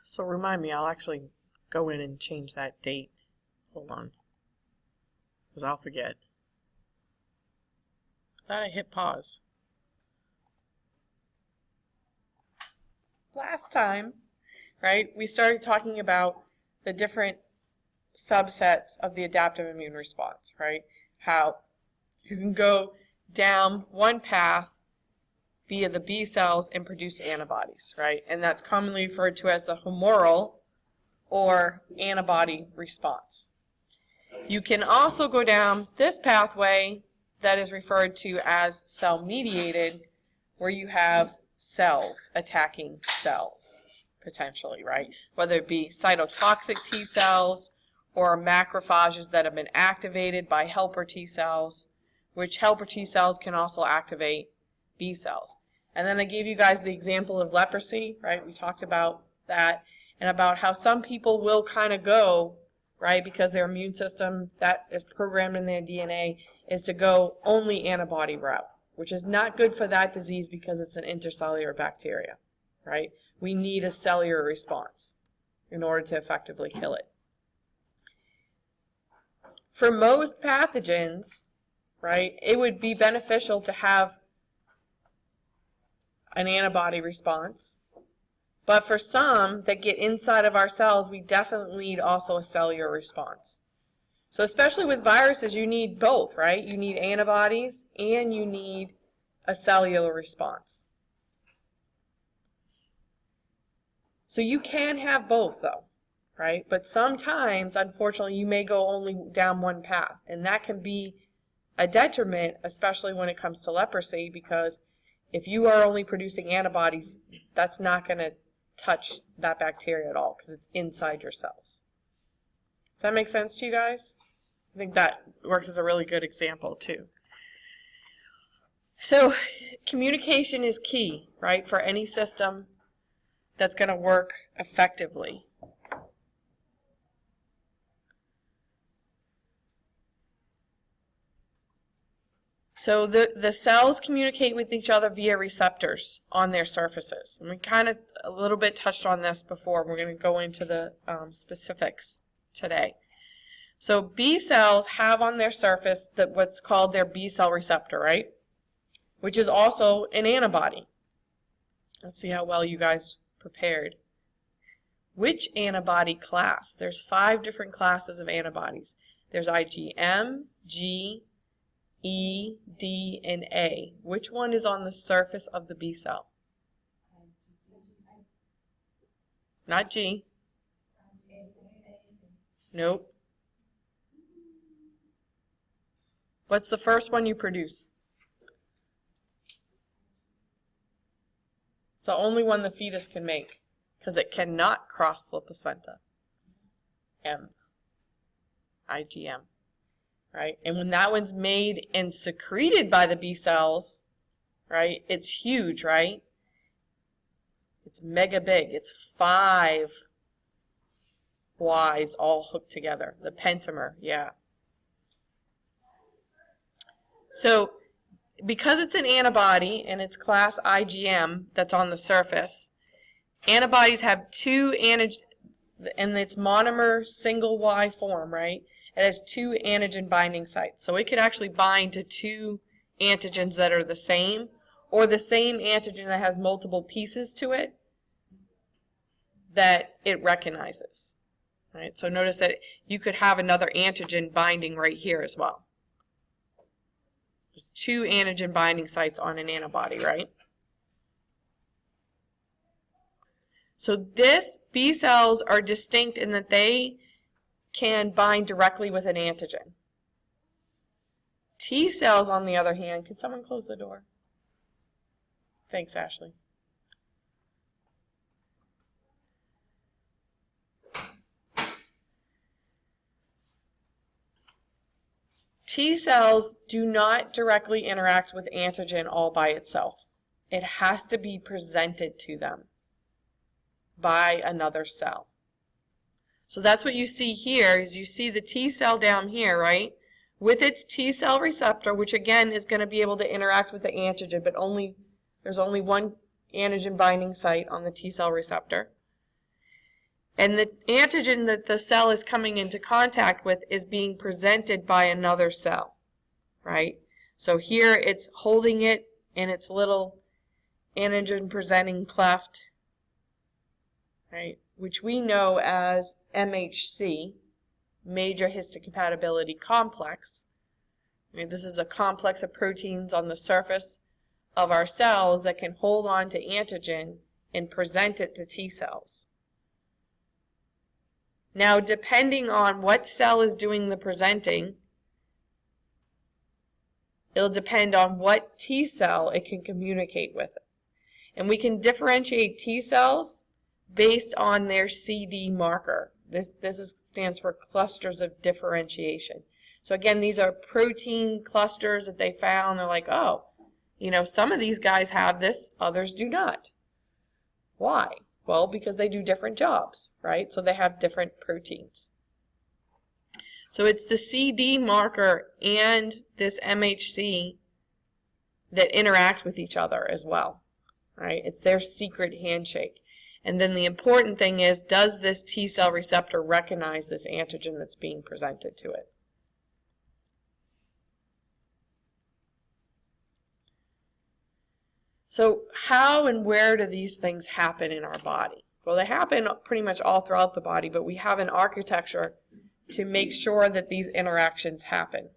So remind me, I'll actually go in and change that date. Hold on, because I'll forget. I thought I hit pause. Last time, right, we started talking about the different subsets of the adaptive immune response, right? How you can go down one path via the B cells and produce antibodies, right? And that's commonly referred to as a humoral or antibody response. You can also go down this pathway that is referred to as cell-mediated, where you have cells attacking cells, potentially, right? Whether it be cytotoxic T cells or macrophages that have been activated by helper T cells, which helper T cells can also activate B cells. And then I gave you guys the example of leprosy, right? We talked about that and about how some people will kind of go, right, because their immune system that is programmed in their DNA is to go only antibody route, which is not good for that disease because it's an intercellular bacteria, right? We need a cellular response in order to effectively kill it. For most pathogens, right, it would be beneficial to have an antibody response. But for some that get inside of our cells, we definitely need also a cellular response. So especially with viruses, you need both, right? You need antibodies and you need a cellular response. So you can have both though, right? But sometimes, unfortunately, you may go only down one path. And that can be a detriment, especially when it comes to leprosy, because if you are only producing antibodies, that's not going to touch that bacteria at all because it's inside your cells. Does that make sense to you guys? I think that works as a really good example too. So communication is key, right, for any system that's going to work effectively. So the cells communicate with each other via receptors on their surfaces. And we kind of a little bit touched on this before. We're going to go into the specifics today. So B cells have on their surface what's called their B cell receptor, right? Which is also an antibody. Let's see how well you guys prepared. Which antibody class? There's 5 different classes of antibodies. There's IgM, G, E, D, and A. Which one is on the surface of the B cell? Not G. Nope. What's the first one you produce? It's the only one the fetus can make because it cannot cross the placenta. M. IgM. Right? And when that one's made and secreted by the B cells, right, it's huge, right? It's mega big. It's 5 Y's all hooked together. The pentamer, yeah. So because it's an antibody and it's class IgM that's on the surface, antibodies have 2 antigens, and it's monomer single Y form, right? It has 2 antigen binding sites. So it could actually bind to 2 antigens that are the same, or the same antigen that has multiple pieces to it that it recognizes. Right? So notice that you could have another antigen binding right here as well. There's 2 antigen binding sites on an antibody, right? So this B cells are distinct in that they can bind directly with an antigen. T cells, on the other hand, can someone close the door? Thanks, Ashley. T cells do not directly interact with antigen all by itself. It has to be presented to them by another cell. So that's what you see here, is you see the T cell down here, right? With its T cell receptor, which again is going to be able to interact with the antigen, but there's only one antigen binding site on the T cell receptor. And the antigen that the cell is coming into contact with is being presented by another cell, right? So here it's holding it in its little antigen presenting cleft, right, which we know as MHC, major histocompatibility complex. I mean, this is a complex of proteins on the surface of our cells that can hold on to antigen and present it to T cells. Now, depending on what cell is doing the presenting, it'll depend on what T cell it can communicate with. And we can differentiate T cells based on their CD marker. This stands for clusters of differentiation. So again, these are protein clusters that they found. They're like, oh, you know, some of these guys have this, others do not. Why? Well, because they do different jobs, right? So they have different proteins. So it's the CD marker and this MHC that interact with each other as well, right? It's their secret handshake. And then the important thing is, does this T cell receptor recognize this antigen that's being presented to it? So how and where do these things happen in our body? Well, they happen pretty much all throughout the body, but we have an architecture to make sure that these interactions happen.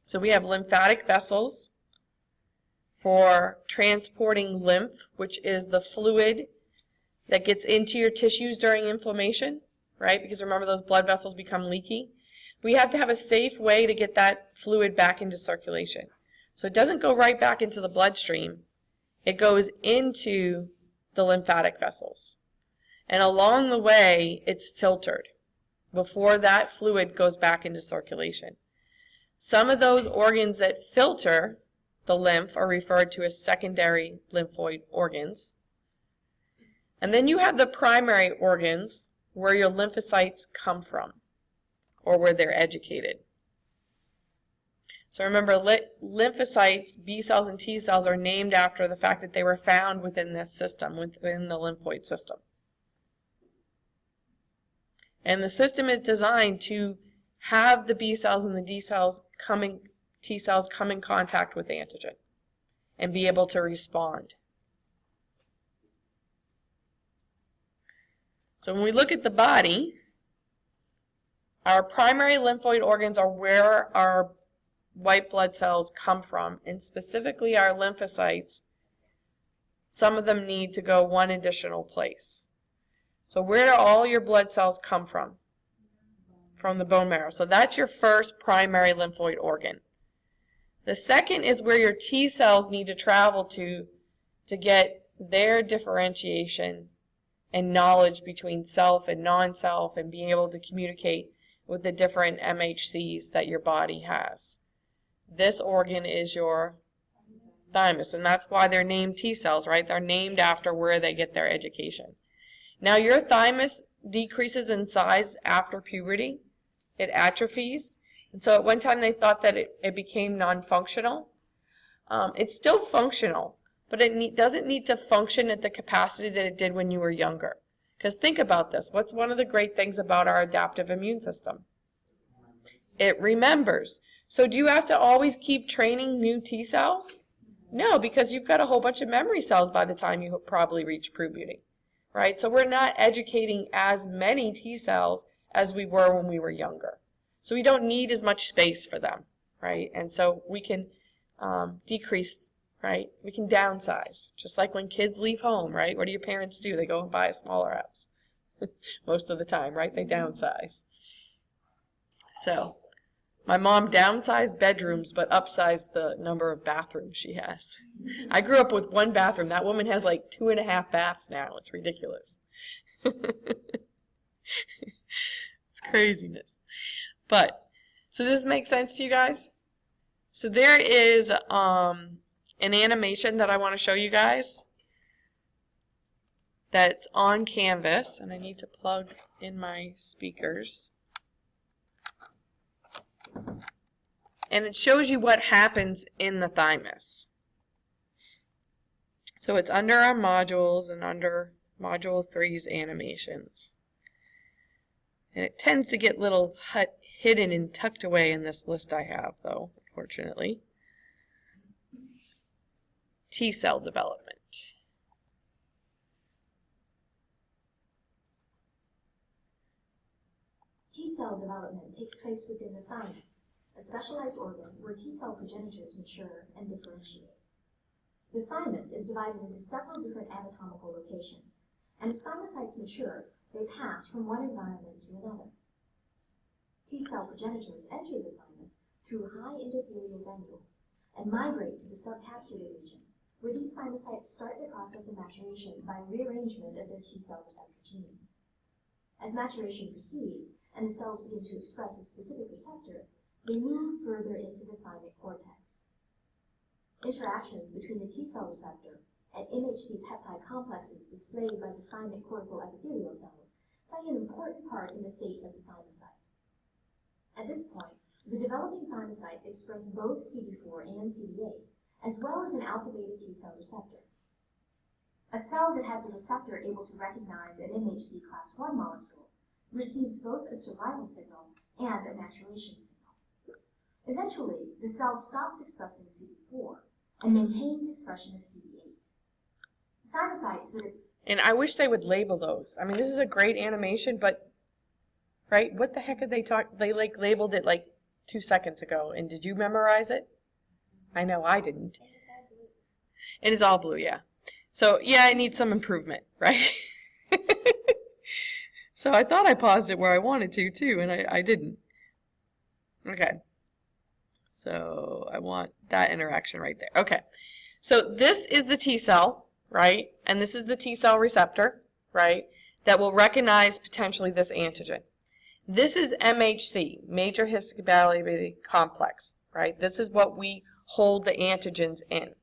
So we have lymphatic vessels for transporting lymph, which is the fluid that gets into your tissues during inflammation, right? Because remember, those blood vessels become leaky. We have to have a safe way to get that fluid back into circulation. So it doesn't go right back into the bloodstream. It goes into the lymphatic vessels. And along the way, it's filtered before that fluid goes back into circulation. Some of those organs that filter the lymph are referred to as secondary lymphoid organs. And then you have the primary organs where your lymphocytes come from, or where they're educated. So remember, lymphocytes, B cells and T cells, are named after the fact that they were found within this system, within the lymphoid system. And the system is designed to have the B cells and the T cells come in contact with antigen and be able to respond. So when we look at the body, our primary lymphoid organs are where our white blood cells come from, and specifically our lymphocytes. Some of them need to go one additional place. So where do all your blood cells come from? From the bone marrow. So that's your first primary lymphoid organ. The second is where your T cells need to travel to get their differentiation and knowledge between self and non-self, and being able to communicate with the different MHCs that your body has. This organ is your thymus, and that's why they're named T cells, right? They're named after where they get their education. Now, your thymus decreases in size after puberty. It atrophies. And so at one time they thought that it became non-functional. It's still functional, but it doesn't need to function at the capacity that it did when you were younger. Because think about this. What's one of the great things about our adaptive immune system? It remembers. So do you have to always keep training new T cells? No, because you've got a whole bunch of memory cells by the time you probably reach puberty, right? So we're not educating as many T cells as we were when we were younger. So we don't need as much space for them, right? And so we can decrease, right? We can downsize, just like when kids leave home, right? What do your parents do? They go and buy a smaller house most of the time, right? They downsize. So my mom downsized bedrooms, but upsized the number of bathrooms she has. I grew up with one bathroom. That woman has like 2.5 baths now. It's ridiculous. It's craziness. But, so does this make sense to you guys? So there is an animation that I want to show you guys that's on Canvas, and I need to plug in my speakers. And it shows you what happens in the thymus. So it's under our modules and under Module 3's animations. And it tends to get little hidden and tucked away in this list I have, though, unfortunately. T-cell development. T-cell development takes place within the thymus, a specialized organ where T-cell progenitors mature and differentiate. The thymus is divided into several different anatomical locations, and as thymocytes mature, they pass from one environment to another. T-cell progenitors enter the thymus through high endothelial venules and migrate to the subcapsular region, where these thymocytes start the process of maturation by rearrangement of their T-cell receptor genes. As maturation proceeds and the cells begin to express a specific receptor, they move further into the thymic cortex. Interactions between the T-cell receptor and MHC peptide complexes displayed by the thymic cortical epithelial cells play an important part in the fate of the thymocyte. At this point, the developing thymocytes express both CD4 and CD8, as well as an alpha-beta T-cell receptor. A cell that has a receptor able to recognize an MHC class I molecule receives both a survival signal and a maturation signal. Eventually, the cell stops expressing CD4 and maintains expression of CD8. Thymocytes that... And I wish they would label those. I mean, this is a great animation, but, right, what the heck did they talk? They, like, labeled it, like, 2 seconds ago, and did you memorize it? I know I didn't. And it's all blue, yeah. So, yeah, it needs some improvement, right? So I thought I paused it where I wanted to, too, and I didn't. Okay. So I want that interaction right there. Okay. So this is the T cell, right? And this is the T cell receptor, right? That will recognize potentially this antigen. This is MHC, major histocompatibility complex, right? This is what we hold the antigens in.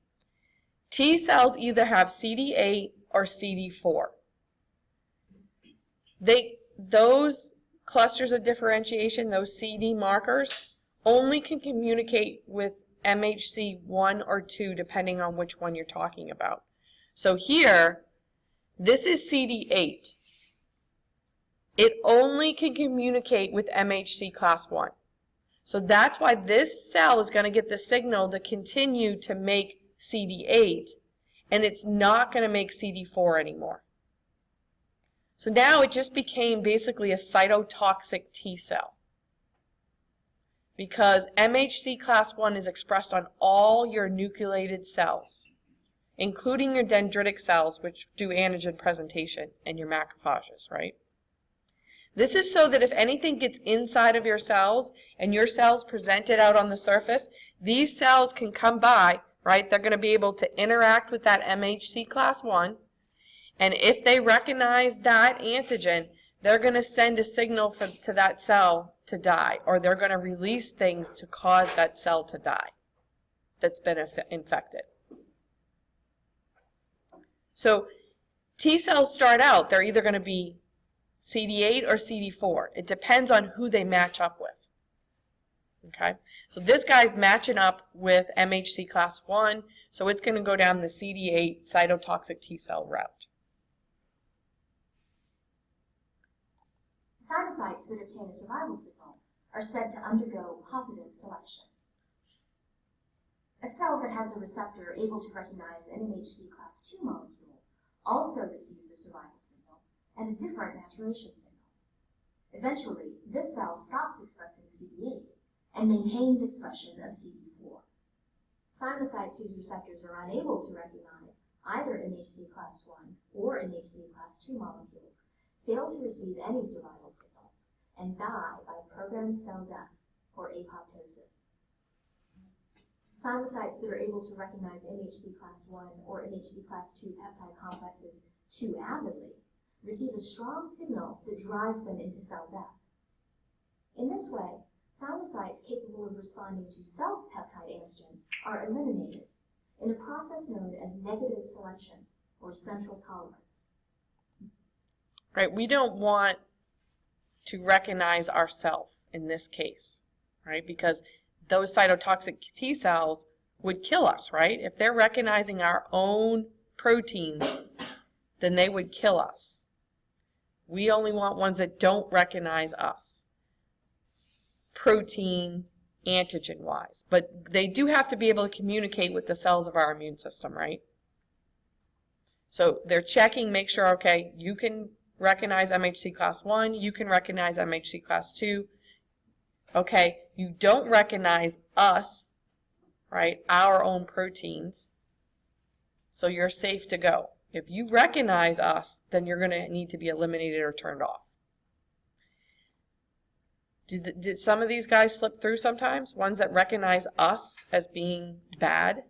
T cells either have CD8 or CD4. Those clusters of differentiation, those CD markers, only can communicate with MHC 1 or 2 depending on which one you're talking about. So here, this is CD8. It only can communicate with MHC class 1. So that's why this cell is going to get the signal to continue to make CD8, and it's not going to make CD4 anymore. So now it just became basically a cytotoxic T cell, because MHC class 1 is expressed on all your nucleated cells, including your dendritic cells, which do antigen presentation, and your macrophages, right? This is so that if anything gets inside of your cells and your cells present it out on the surface, these cells can come by, right? They're going to be able to interact with that MHC class 1, and if they recognize that antigen, they're going to send a signal to that cell to die, or they're going to release things to cause that cell to die that's been infected. So T cells start out, they're either going to be CD8 or CD4. It depends on who they match up with. Okay, so this guy's matching up with MHC class 1, so it's going to go down the CD8 cytotoxic T cell route. Thymocytes that obtain a survival signal are said to undergo positive selection. A cell that has a receptor able to recognize an MHC class 2 molecule also receives a survival signal and a different maturation signal. Eventually, this cell stops expressing CD8 and maintains expression of CD4. Thymocytes whose receptors are unable to recognize either MHC class 1 or MHC class 2 molecules fail to receive any survival signals and die by programmed cell death or apoptosis. Thymocytes that are able to recognize MHC class 1 or MHC class 2 peptide complexes too avidly receive a strong signal that drives them into cell death. In this way, thymocytes capable of responding to self-peptide antigens are eliminated in a process known as negative selection or central tolerance. Right, we don't want to recognize ourselves in this case, right? Because those cytotoxic T cells would kill us, right? If they're recognizing our own proteins, then they would kill us. We only want ones that don't recognize us, protein, antigen-wise. But they do have to be able to communicate with the cells of our immune system, right? So they're checking, make sure, okay, you can recognize MHC class 1, you can recognize MHC class 2. Okay, you don't recognize us, right, our own proteins, so you're safe to go. If you recognize us, then you're going to need to be eliminated or turned off. Did some of these guys slip through sometimes? Ones that recognize us as being bad?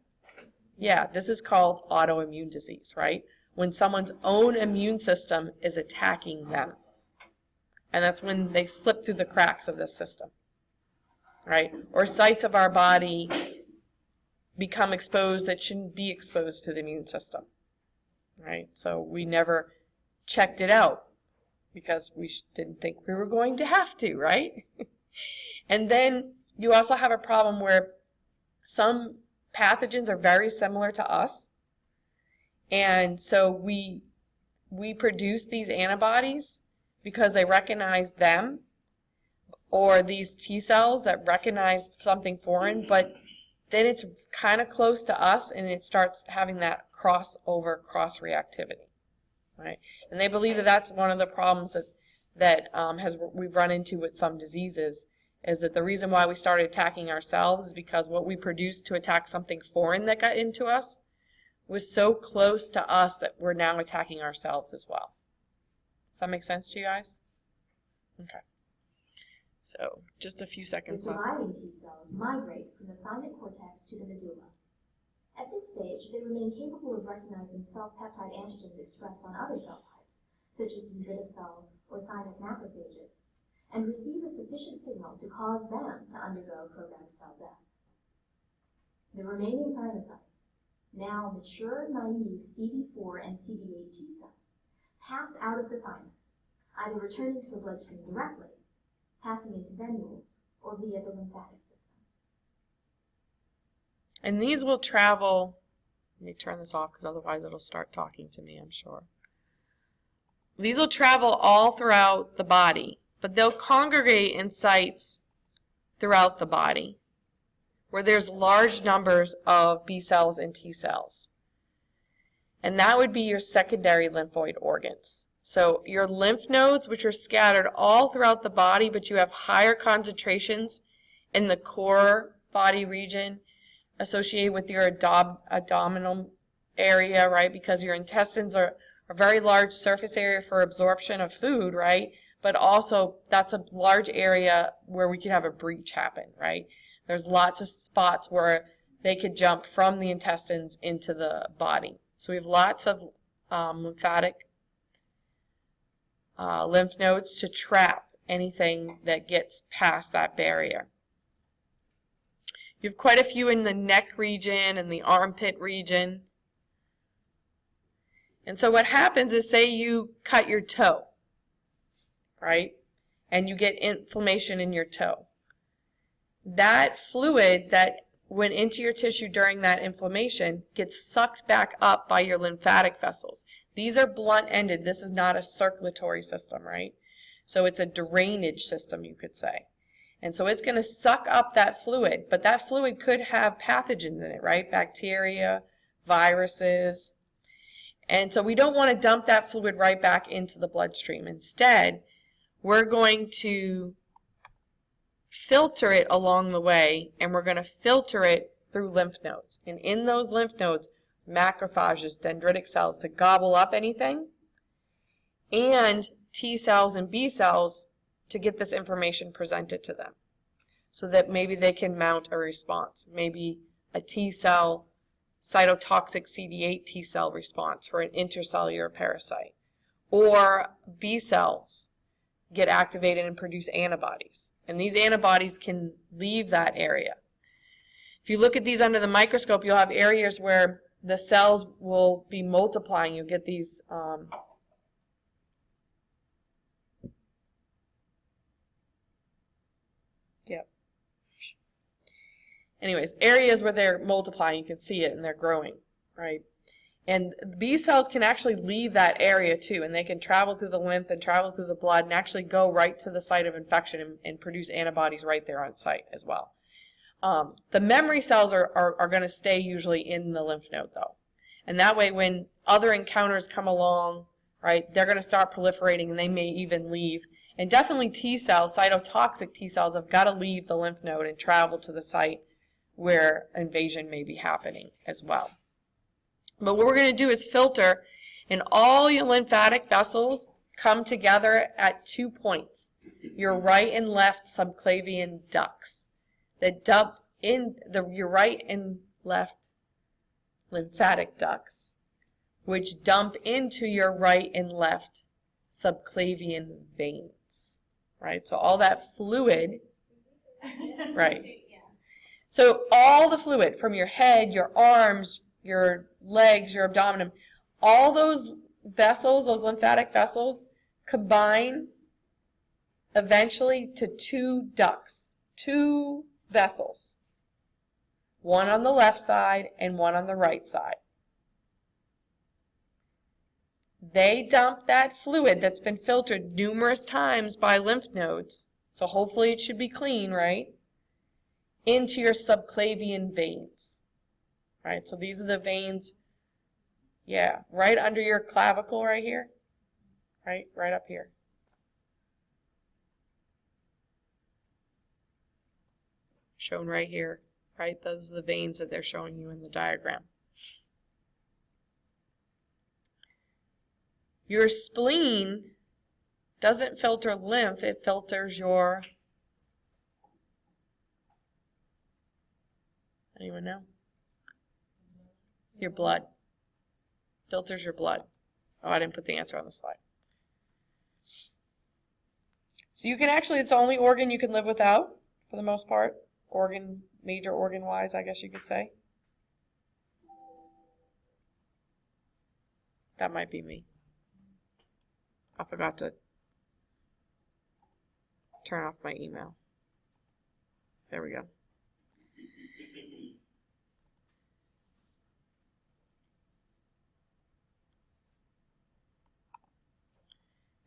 Yeah, this is called autoimmune disease, right? When someone's own immune system is attacking them. And that's when they slip through the cracks of this system, right? Or sites of our body become exposed that shouldn't be exposed to the immune system, right? So we never checked it out because we didn't think we were going to have to, right? And then you also have a problem where some pathogens are very similar to us, and so we produce these antibodies because they recognize them, or these T cells that recognize something foreign, but then it's kind of close to us and it starts having that crossover, cross-reactivity, right? And they believe that that's one of the problems that we've run into with some diseases, is that the reason why we started attacking ourselves is because what we produced to attack something foreign that got into us was so close to us that we're now attacking ourselves as well. Does that make sense to you guys? Okay. So, just a few The seconds left. surviving T cells migrate from the thymic cortex to the medulla. At this stage, they remain capable of recognizing self-peptide antigens expressed on other cell types, such as dendritic cells or thymic macrophages, and receive a sufficient signal to cause them to undergo programmed cell death. The remaining thymocytes, now mature, naive CD4 and CD8 T cells, pass out of the thymus, either returning to the bloodstream directly, passing into venules, or via the lymphatic system. And these will travel, let me turn this off because otherwise it'll start talking to me, I'm sure. These will travel all throughout the body, but they'll congregate in sites throughout the body where there's large numbers of B cells and T cells. And that would be your secondary lymphoid organs. So your lymph nodes, which are scattered all throughout the body, but you have higher concentrations in the core body region associated with your abdominal area, right? Because your intestines are a very large surface area for absorption of food, right? But also that's a large area where we could have a breach happen, right? There's lots of spots where they could jump from the intestines into the body. So we have lots of lymphatic lymph nodes to trap anything that gets past that barrier. You have quite a few in the neck region and the armpit region. And so what happens is, say you cut your toe, right? And you get inflammation in your toe. That fluid that went into your tissue during that inflammation gets sucked back up by your lymphatic vessels. These are blunt-ended. This is not a circulatory system, right? So it's a drainage system, you could say. And so it's going to suck up that fluid, but that fluid could have pathogens in it, right? Bacteria, viruses. And so we don't want to dump that fluid right back into the bloodstream. Instead, we're going to filter it along the way, and we're going to filter it through lymph nodes. And in those lymph nodes, macrophages, dendritic cells to gobble up anything, and T cells and B cells to get this information presented to them so that maybe they can mount a response. Maybe a T cell, cytotoxic CD8 T cell response for an intercellular parasite. Or B cells get activated and produce antibodies. And these antibodies can leave that area. If you look at these under the microscope, you'll have areas where the cells will be multiplying. You'll get these anyways, areas where they're multiplying, you can see it and they're growing, right? And B cells can actually leave that area too, and they can travel through the lymph and travel through the blood and actually go right to the site of infection and produce antibodies right there on site as well. The memory cells are going to stay usually in the lymph node though. And that way when other encounters come along, right, they're going to start proliferating and they may even leave. And definitely T cells, cytotoxic T cells, have got to leave the lymph node and travel to the site where invasion may be happening as well. But what we're going to do is filter, and all your lymphatic vessels come together at 2 points, your right and left subclavian ducts that dump in your right and left lymphatic ducts, which dump into your right and left subclavian veins, right? So all that fluid, right? So all the fluid from your head, your arms, your legs, your abdomen, all those vessels, those lymphatic vessels, combine eventually to 2 ducts, 2 vessels, one on the left side and one on the right side. They dump that fluid that's been filtered numerous times by lymph nodes, so hopefully it should be clean, right, into your subclavian veins. Right, so these are the veins, yeah, right under your clavicle right here, right up here. Shown right here, right? Those are the veins that they're showing you in the diagram. Your spleen doesn't filter lymph, it filters your, anyone know? Your blood. Filters your blood. Oh, I didn't put the answer on the slide. So you can actually, it's the only organ you can live without, for the most part. Major organ-wise, I guess you could say. That might be me. I forgot to turn off my email. There we go.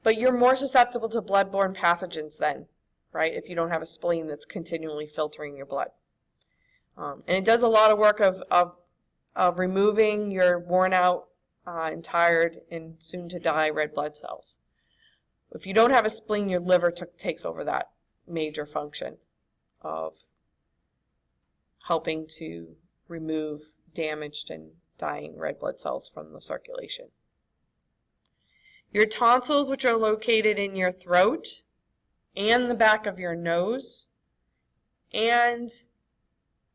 But you're more susceptible to blood-borne pathogens then, right, if you don't have a spleen that's continually filtering your blood. And it does a lot of work of removing your worn-out and tired and soon-to-die red blood cells. If you don't have a spleen, your liver takes over that major function of helping to remove damaged and dying red blood cells from the circulation. Your tonsils, which are located in your throat and the back of your nose and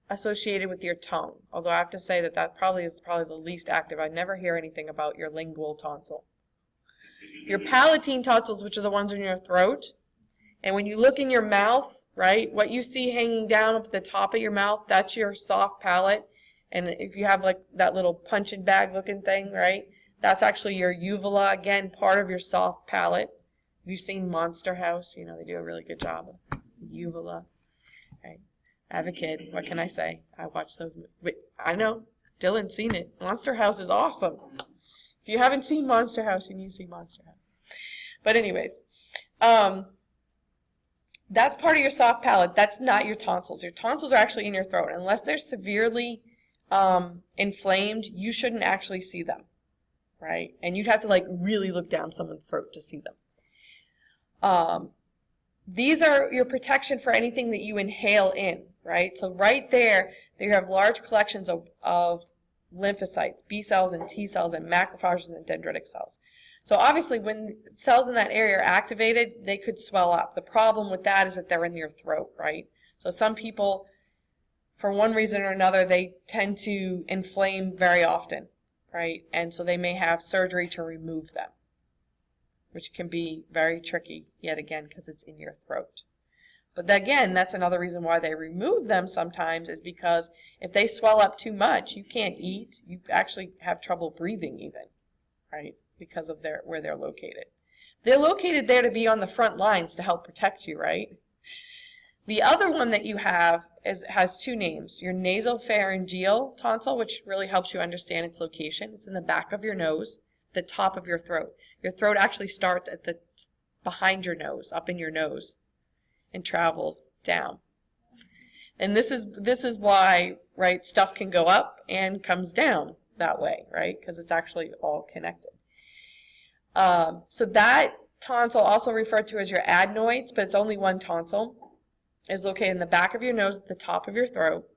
associated with your tongue. Although I have to say that is probably the least active. I never hear anything about your lingual tonsil. Your palatine tonsils, which are the ones in your throat. And when you look in your mouth, right, what you see hanging down up at the top of your mouth, that's your soft palate. And if you have like that little punching bag looking thing, right, that's actually your uvula, again, part of your soft palate. Have you seen Monster House? You know, they do a really good job of uvula. Right. I have a kid. What can I say? I watch those movies. Wait, I know. Dylan's seen it. Monster House is awesome. If you haven't seen Monster House, you need to see Monster House. But anyways, that's part of your soft palate. That's not your tonsils. Your tonsils are actually in your throat. Unless they're severely inflamed, you shouldn't actually see them. Right? And you'd have to like really look down someone's throat to see them. These are your protection for anything that you inhale in, right? So right there, you have large collections of lymphocytes, B cells and T cells and macrophages and dendritic cells. So obviously when cells in that area are activated, they could swell up. The problem with that is that they're in your throat, right? So some people, for one reason or another, they tend to inflame very often. Right? And so they may have surgery to remove them, which can be very tricky, yet again, because it's in your throat. But again, that's another reason why they remove them sometimes, is because if they swell up too much, you can't eat. You actually have trouble breathing even, right? Because of where they're located. They're located there to be on the front lines to help protect you, right? The other one that you have has two names, your nasopharyngeal tonsil, which really helps you understand its location. It's in the back of your nose, the top of your throat. Your throat actually starts at the behind your nose, up in your nose, and travels down. And this is why, right, stuff can go up and comes down that way, right? Because it's actually all connected. So that tonsil, also referred to as your adenoids, but it's only one tonsil, is located in the back of your nose at the top of your throat,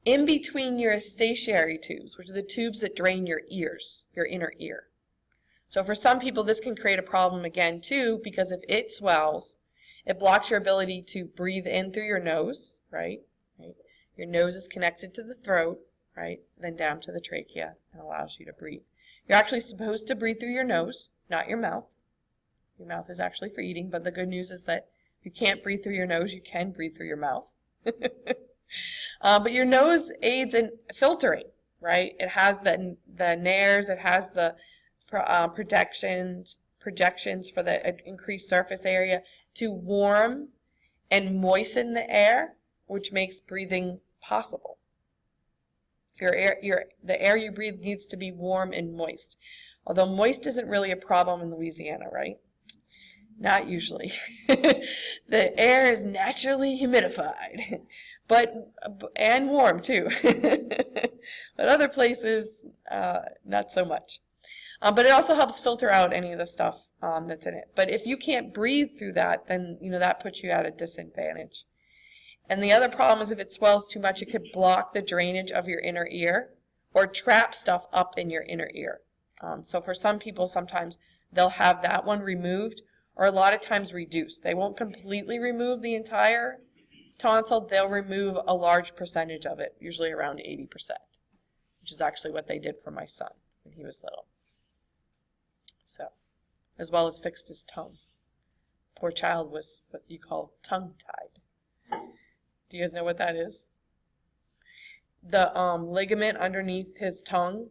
in between your eustachiary tubes, which are the tubes that drain your ears, your inner ear. So for some people, this can create a problem again too, because if it swells, it blocks your ability to breathe in through your nose, right? Your nose is connected to the throat, right? Then down to the trachea and allows you to breathe. You're actually supposed to breathe through your nose, not your mouth. Your mouth is actually for eating, but the good news is that if you can't breathe through your nose, you can breathe through your mouth. But your nose aids in filtering, right? It has the nares, it has the projections for the increased surface area to warm and moisten the air, which makes breathing possible. The air you breathe needs to be warm and moist. Although moist isn't really a problem in Louisiana, right? Not usually. The air is naturally humidified, and warm too. But other places, not so much. But it also helps filter out any of the stuff that's in it. But if you can't breathe through that, then that puts you at a disadvantage. And the other problem is if it swells too much, it could block the drainage of your inner ear or trap stuff up in your inner ear. So for some people, sometimes they'll have that one removed, or a lot of times reduced. They won't completely remove the entire tonsil. They'll remove a large percentage of it, usually around 80%, which is actually what they did for my son when he was little. So, as well as fixed his tongue. Poor child was what you call tongue-tied. Do you guys know what that is? The ligament underneath his tongue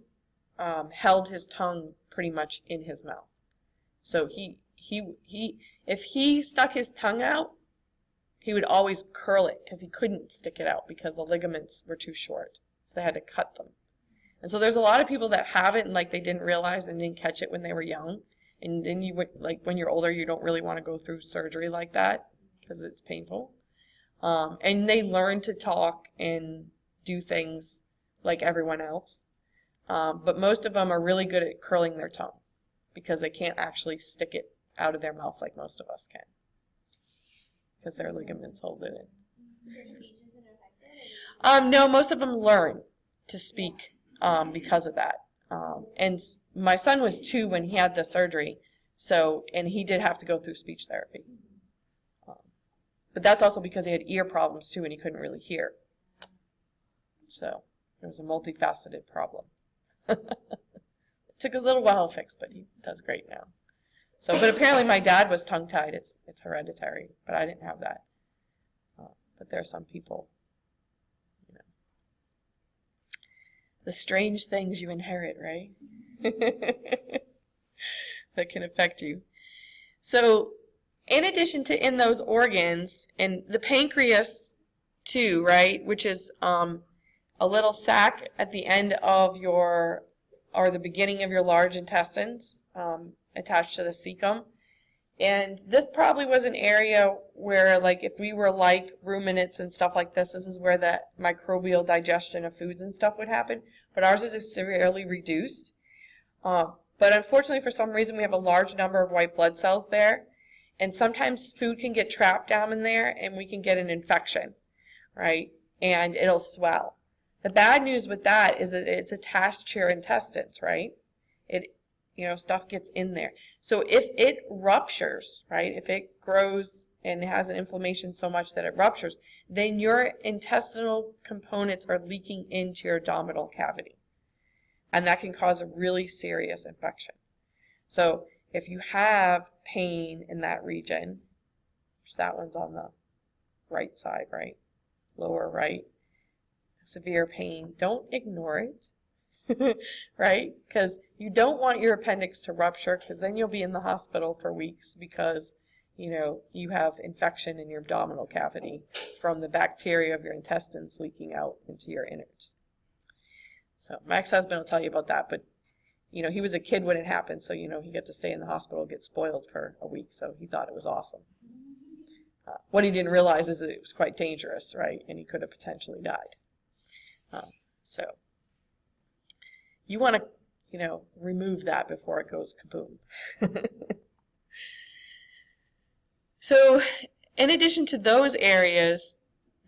held his tongue pretty much in his mouth. So if he stuck his tongue out, he would always curl it because he couldn't stick it out because the ligaments were too short. So they had to cut them. And so there's a lot of people that have it and like they didn't realize and didn't catch it when they were young. And then you would, like when you're older, you don't really want to go through surgery like that because it's painful. And they learn to talk and do things like everyone else. But most of them are really good at curling their tongue because they can't actually stick it out of their mouth like most of us can because their ligaments hold it in. Their speech isn't affected? No, most of them learn to speak because of that. And my son was 2 when he had the surgery, and he did have to go through speech therapy. But that's also because he had ear problems too and he couldn't really hear. So it was a multifaceted problem. It took a little while to fix, but he does great now. So, but apparently my dad was tongue-tied. It's hereditary, but I didn't have that. But there are some people, the strange things you inherit, right? That can affect you. So, in addition to in those organs, and the pancreas too, right, which is a little sac at the end of or the beginning of your large intestines, attached to the cecum. And this probably was an area where, like, if we were like ruminants and stuff like this is where the microbial digestion of foods and stuff would happen. But ours is severely reduced. But unfortunately, for some reason, we have a large number of white blood cells there. And sometimes food can get trapped down in there and we can get an infection, right? And it'll swell. The bad news with that is that it's attached to your intestines, right? Stuff gets in there. So if it ruptures, right, if it grows and has an inflammation so much that it ruptures, then your intestinal components are leaking into your abdominal cavity. And that can cause a really serious infection. So if you have pain in that region, which that one's on the right side, right, lower right, severe pain, don't ignore it. Right? Because you don't want your appendix to rupture because then you'll be in the hospital for weeks because, you have infection in your abdominal cavity from the bacteria of your intestines leaking out into your innards. So my ex-husband will tell you about that, but he was a kid when it happened, so he got to stay in the hospital, get spoiled for a week, so he thought it was awesome. What he didn't realize is that it was quite dangerous, right? And he could have potentially died. So you want to, remove that before it goes kaboom. So in addition to those areas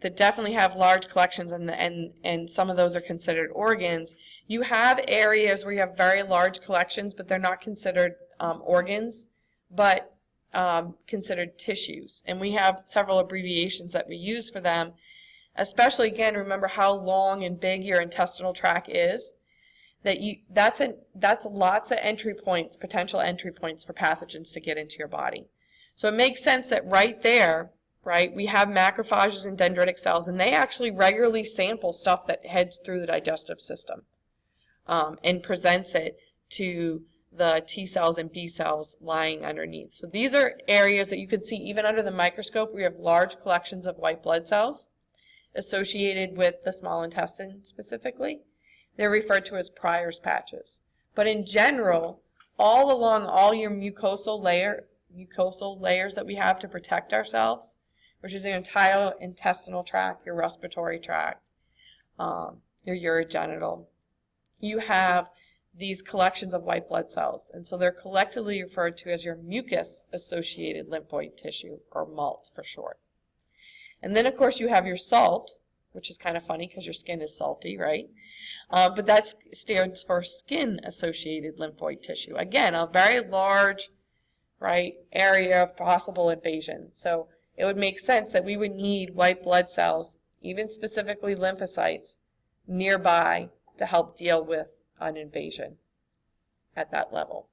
that definitely have large collections, and some of those are considered organs, you have areas where you have very large collections, but they're not considered organs, but considered tissues. And we have several abbreviations that we use for them, especially, again, remember how long and big your intestinal tract is. That's lots of entry points, potential entry points for pathogens to get into your body. So it makes sense that right there, right, we have macrophages and dendritic cells, and they actually regularly sample stuff that heads through the digestive system and presents it to the T cells and B cells lying underneath. So these are areas that you can see even under the microscope. We have large collections of white blood cells associated with the small intestine specifically. They're referred to as Pryor's patches. But in general, all along all your mucosal layers that we have to protect ourselves, which is your entire intestinal tract, your respiratory tract, your urogenital, you have these collections of white blood cells. And so they're collectively referred to as your mucus-associated lymphoid tissue, or MALT for short. And then, of course, you have your SALT, which is kind of funny because your skin is salty, right? But that stands for skin-associated lymphoid tissue. Again, a very large, right, area of possible invasion. So it would make sense that we would need white blood cells, even specifically lymphocytes, nearby to help deal with an invasion at that level.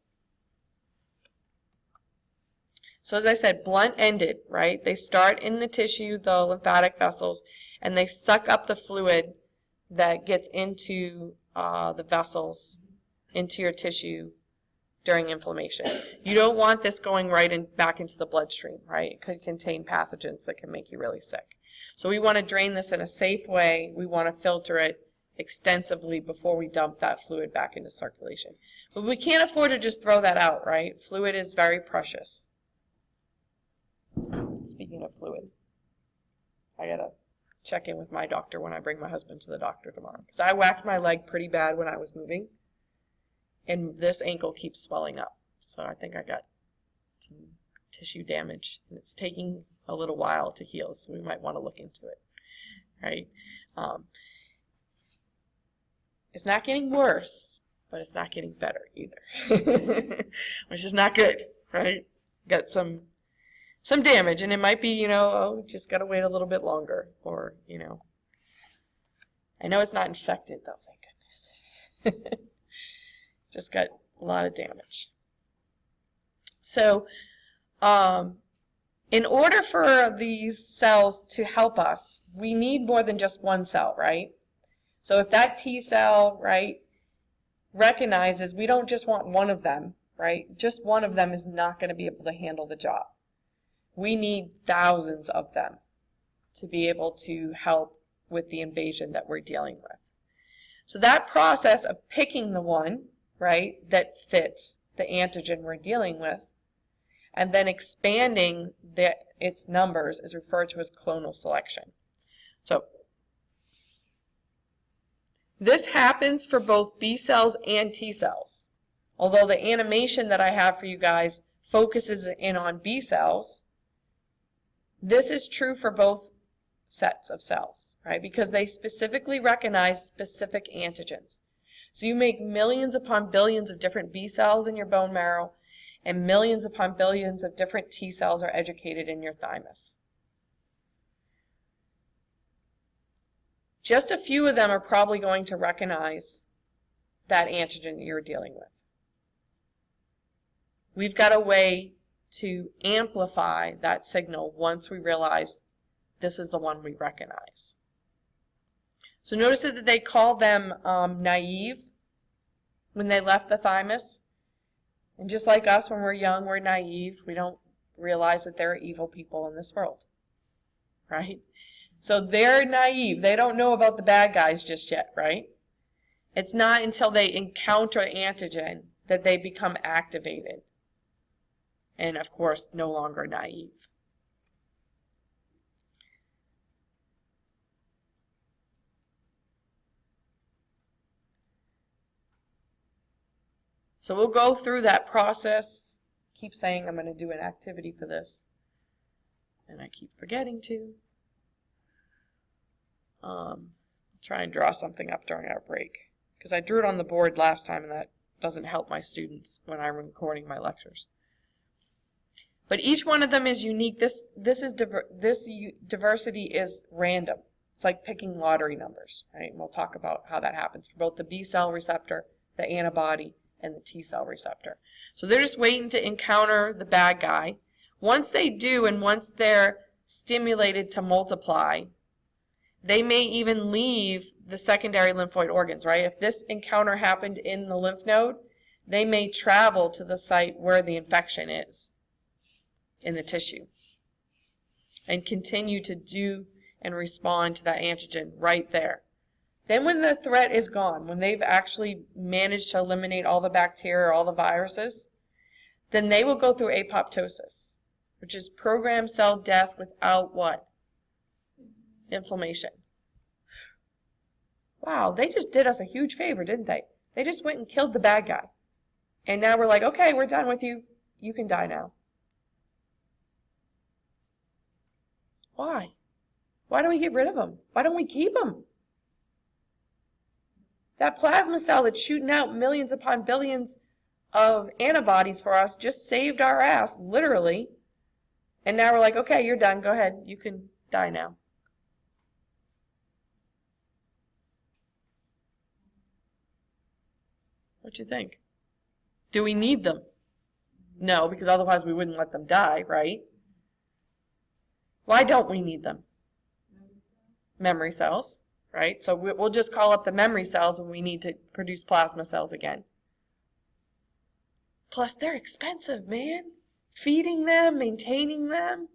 So as I said, blunt-ended, right? They start in the tissue, the lymphatic vessels, and they suck up the fluid that gets into the vessels, into your tissue during inflammation. You don't want this going back into the bloodstream, right? It could contain pathogens that can make you really sick. So we want to drain this in a safe way. We want to filter it extensively before we dump that fluid back into circulation. But we can't afford to just throw that out, right? Fluid is very precious. Speaking of fluid, I gotta check in with my doctor when I bring my husband to the doctor tomorrow. Because I whacked my leg pretty bad when I was moving, and this ankle keeps swelling up. So I think I got some tissue damage, and it's taking a little while to heal, so we might want to look into it, right? It's not getting worse, but it's not getting better either, which is not good, right? Got some damage, and it might be, just got to wait a little bit longer, or, I know it's not infected, though, thank goodness. Just got a lot of damage. So, in order for these cells to help us, we need more than just one cell, right? So if that T cell, right, recognizes we don't just want one of them, right? Just one of them is not going to be able to handle the job. We need thousands of them to be able to help with the invasion that we're dealing with. So that process of picking the one, right, that fits the antigen we're dealing with, and then expanding its numbers is referred to as clonal selection. So this happens for both B cells and T cells. Although the animation that I have for you guys focuses in on B cells, this is true for both sets of cells, right? Because they specifically recognize specific antigens. So you make millions upon billions of different B cells in your bone marrow, and millions upon billions of different T cells are educated in your thymus. Just a few of them are probably going to recognize that antigen that you're dealing with. We've got a way to amplify that signal once we realize this is the one we recognize. So notice that they call them naive when they left the thymus. And just like us, when we're young, we're naive. We don't realize that there are evil people in this world, right? So they're naive. They don't know about the bad guys just yet, right? It's not until they encounter antigen that they become activated. And of course, no longer naive. So we'll go through that process. Keep saying I'm going to do an activity for this. And I keep forgetting to. Try and draw something up during our break. Because I drew it on the board last time and that doesn't help my students when I'm recording my lectures. But each one of them is unique. This diversity is random. It's like picking lottery numbers, right? And we'll talk about how that happens for both the B cell receptor, the antibody, and the T cell receptor. So they're just waiting to encounter the bad guy. Once they do, and once they're stimulated to multiply, they may even leave the secondary lymphoid organs, right? If this encounter happened in the lymph node, they may travel to the site where the infection is in the tissue and continue to do and respond to that antigen right there. Then when the threat is gone, when they've actually managed to eliminate all the bacteria or all the viruses, then they will go through apoptosis, which is programmed cell death without what? Inflammation. Wow, they just did us a huge favor, didn't they? They just went and killed the bad guy. And now we're like, okay, we're done with you. You can die now. Why? Why don't we get rid of them? Why don't we keep them? That plasma cell that's shooting out millions upon billions of antibodies for us just saved our ass, literally. And now we're like, okay, you're done. Go ahead. You can die now. What you think? Do we need them? No, because otherwise we wouldn't let them die, right? Why don't we need them? Memory cells, right? So we'll just call up the memory cells when we need to produce plasma cells again. Plus, they're expensive, man. Feeding them, maintaining them.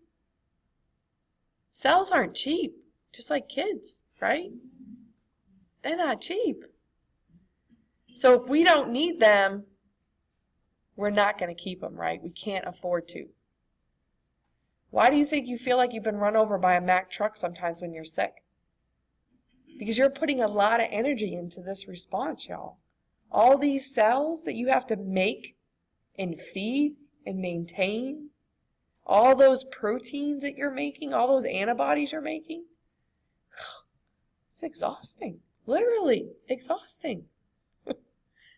Cells aren't cheap, just like kids, right? They're not cheap. So if we don't need them, we're not going to keep them, right? We can't afford to. Why do you think you feel like you've been run over by a Mack truck sometimes when you're sick? Because you're putting a lot of energy into this response, y'all. All these cells that you have to make and feed and maintain, all those proteins that you're making, all those antibodies you're making, it's exhausting. Literally exhausting.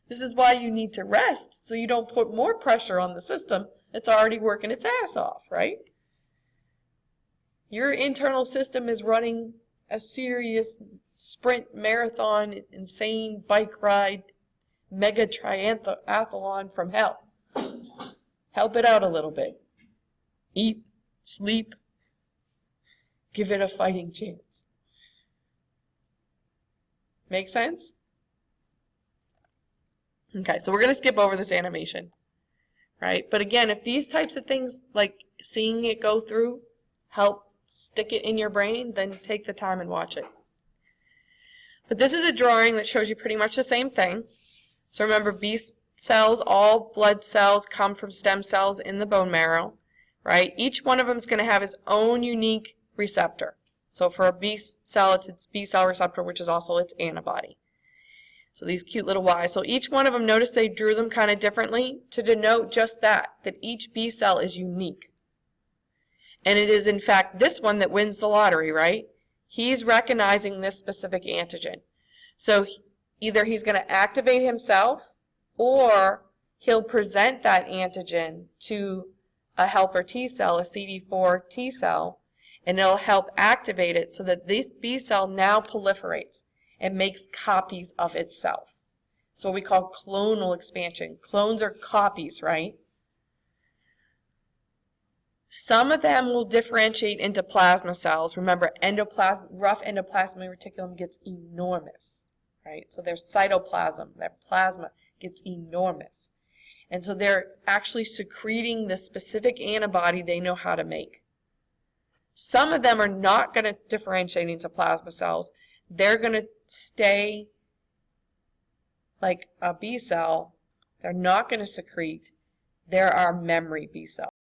This is why you need to rest, so you don't put more pressure on the system that's already working its ass off, right? Your internal system is running a serious sprint, marathon, insane bike ride, mega triathlon from hell. Help it out a little bit. Eat, sleep, give it a fighting chance. Make sense? Okay, so we're going to skip over this animation, right? But again, if these types of things, like seeing it go through, help stick it in your brain, then take the time and watch it. But this is a drawing that shows you pretty much the same thing. So remember, B cells, all blood cells come from stem cells in the bone marrow, right? Each one of them is going to have his own unique receptor. So for a B cell, it's its B cell receptor, which is also its antibody. So these cute little Y's. So each one of them, notice they drew them kind of differently to denote just that each B cell is unique. And it is, in fact, this one that wins the lottery, right? He's recognizing this specific antigen. So either he's going to activate himself or he'll present that antigen to a helper T cell, a CD4 T cell, and it'll help activate it so that this B cell now proliferates and makes copies of itself. It's what we call clonal expansion. Clones are copies, right? Some of them will differentiate into plasma cells. Remember, rough endoplasmic reticulum gets enormous, right? So their cytoplasm, their plasma gets enormous. And so they're actually secreting the specific antibody they know how to make. Some of them are not going to differentiate into plasma cells. They're going to stay like a B cell. They're not going to secrete. There are memory B cells.